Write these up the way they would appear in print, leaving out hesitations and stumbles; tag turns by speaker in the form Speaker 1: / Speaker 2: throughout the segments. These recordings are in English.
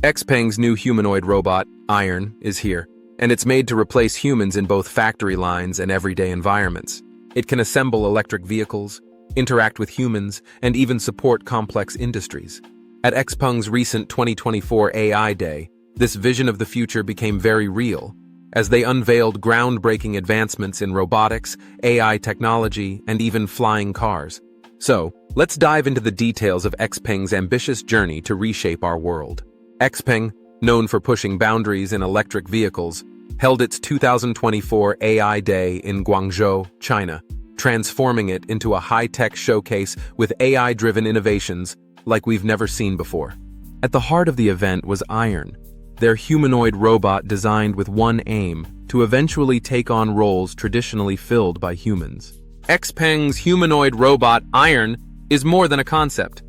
Speaker 1: XPeng's new humanoid robot, Iron, is here, and it's made to replace humans in both factory lines and everyday environments. It can assemble electric vehicles, interact with humans, and even support complex industries. At XPeng's recent 2024 AI Day, this vision of the future became very real, as they unveiled groundbreaking advancements in robotics, AI technology, and even flying cars. So, let's dive into the details of XPeng's ambitious journey to reshape our world. XPeng, known for pushing boundaries in electric vehicles, held its 2024 AI Day in Guangzhou, China, transforming it into a high-tech showcase with AI-driven innovations like we've never seen before. At the heart of the event was Iron, their humanoid robot designed with one aim: to eventually take on roles traditionally filled by humans. XPeng's humanoid robot, Iron, is more than a concept.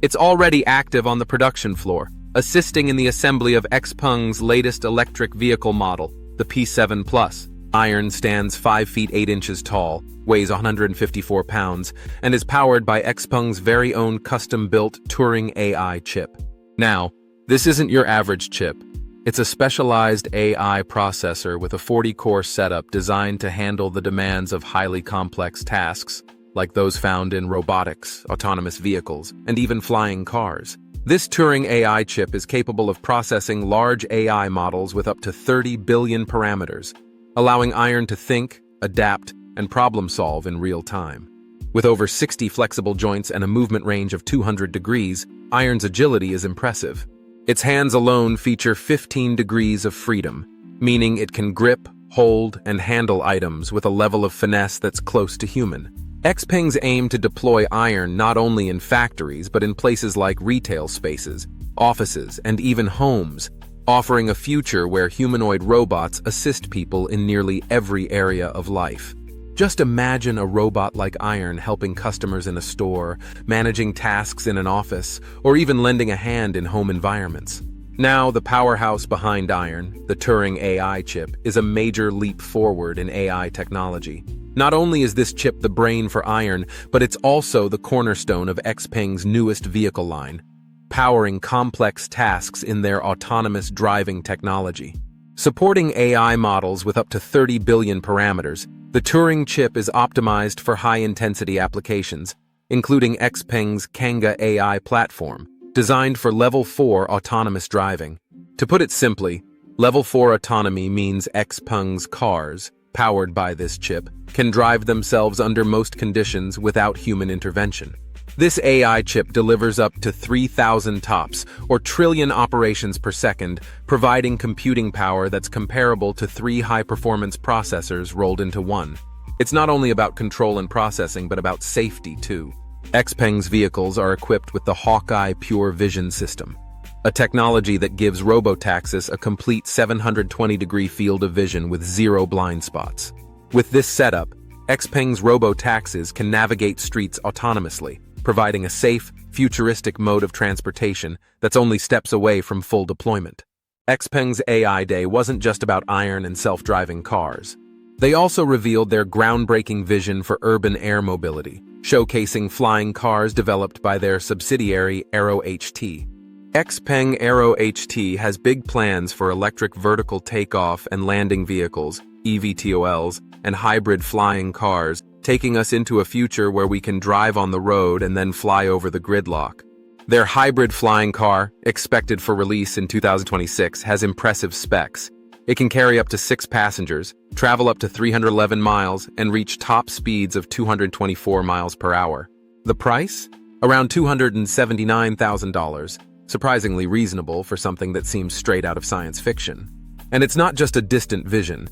Speaker 1: It's already active on the production floor, assisting in the assembly of XPeng's latest electric vehicle model, the P7 Plus. Iron stands 5 feet 8 inches tall, weighs 154 pounds, and is powered by XPeng's very own custom-built Turing AI chip. Now, this isn't your average chip. It's a specialized AI processor with a 40-core setup designed to handle the demands of highly complex tasks, like those found in robotics, autonomous vehicles, and even flying cars. This Turing AI chip is capable of processing large AI models with up to 30 billion parameters, allowing Iron to think, adapt, and problem-solve in real time. With over 60 flexible joints and a movement range of 200 degrees, Iron's agility is impressive. Its hands alone feature 15 degrees of freedom, meaning it can grip, hold, and handle items with a level of finesse that's close to human. XPeng's aim to deploy Iron not only in factories but in places like retail spaces, offices, and even homes, offering a future where humanoid robots assist people in nearly every area of life. Just imagine a robot like Iron helping customers in a store, managing tasks in an office, or even lending a hand in home environments. Now, the powerhouse behind Iron, the Turing AI chip, is a major leap forward in AI technology. Not only is this chip the brain for Iron, but it's also the cornerstone of XPeng's newest vehicle line, powering complex tasks in their autonomous driving technology. Supporting AI models with up to 30 billion parameters, the Turing chip is optimized for high-intensity applications, including XPeng's Kanga AI platform, designed for Level 4 autonomous driving. To put it simply, Level 4 autonomy means XPeng's cars, powered by this chip, can drive themselves under most conditions without human intervention. This AI chip delivers up to 3,000 TOPS, or trillion operations per second, providing computing power that's comparable to 3 high-performance processors rolled into one. It's not only about control and processing, but about safety, too. XPeng's vehicles are equipped with the Hawkeye Pure Vision system, a technology that gives robotaxis a complete 720-degree field of vision with 0 blind spots. With this setup, XPeng's robotaxis can navigate streets autonomously, providing a safe, futuristic mode of transportation that's only steps away from full deployment. XPeng's AI Day wasn't just about Iron and self-driving cars. They also revealed their groundbreaking vision for urban air mobility, showcasing flying cars developed by their subsidiary AeroHT. XPeng AeroHT has big plans for electric vertical takeoff and landing vehicles, eVTOLs, and hybrid flying cars, taking us into a future where we can drive on the road and then fly over the gridlock. Their hybrid flying car, expected for release in 2026, has impressive specs. It can carry up to 6 passengers, travel up to 311 miles, and reach top speeds of 224 miles per hour. The price? Around $279,000, surprisingly reasonable for something that seems straight out of science fiction. And it's not just a distant vision.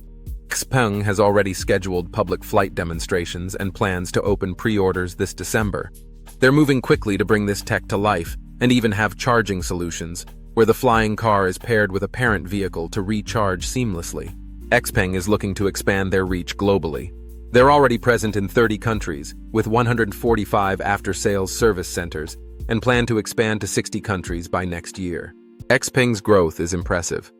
Speaker 1: XPeng has already scheduled public flight demonstrations and plans to open pre-orders this December. They're moving quickly to bring this tech to life and even have charging solutions, where the flying car is paired with a parent vehicle to recharge seamlessly. XPeng is looking to expand their reach globally. They're already present in 30 countries, with 145 after-sales service centers, and plan to expand to 60 countries by next year. XPeng's growth is impressive.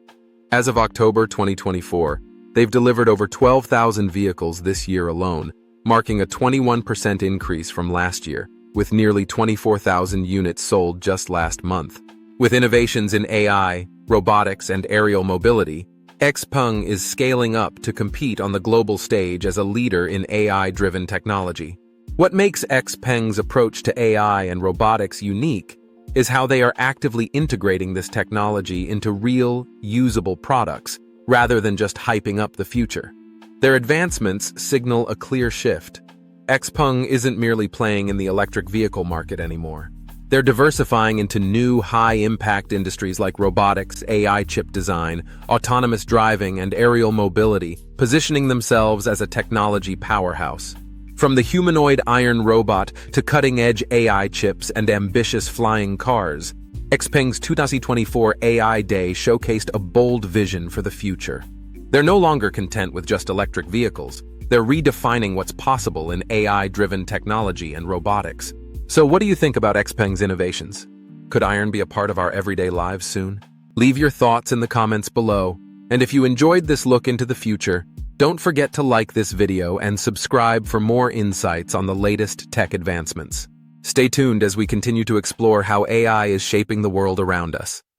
Speaker 1: As of October 2024, they've delivered over 12,000 vehicles this year alone, marking a 21% increase from last year, with nearly 24,000 units sold just last month. With innovations in AI, robotics, and aerial mobility, XPeng is scaling up to compete on the global stage as a leader in AI-driven technology. What makes XPeng's approach to AI and robotics unique is how they are actively integrating this technology into real, usable products, rather than just hyping up the future. Their advancements signal a clear shift. XPeng isn't merely playing in the electric vehicle market anymore. They're diversifying into new, high-impact industries like robotics, AI chip design, autonomous driving, and aerial mobility, positioning themselves as a technology powerhouse. From the humanoid iron robot to cutting-edge AI chips and ambitious flying cars, XPeng's 2024 AI Day showcased a bold vision for the future. They're no longer content with just electric vehicles. They're redefining what's possible in AI-driven technology and robotics. So what do you think about XPeng's innovations? Could iron be a part of our everyday lives soon? Leave your thoughts in the comments below. And if you enjoyed this look into the future, don't forget to like this video and subscribe for more insights on the latest tech advancements. Stay tuned as we continue to explore how AI is shaping the world around us.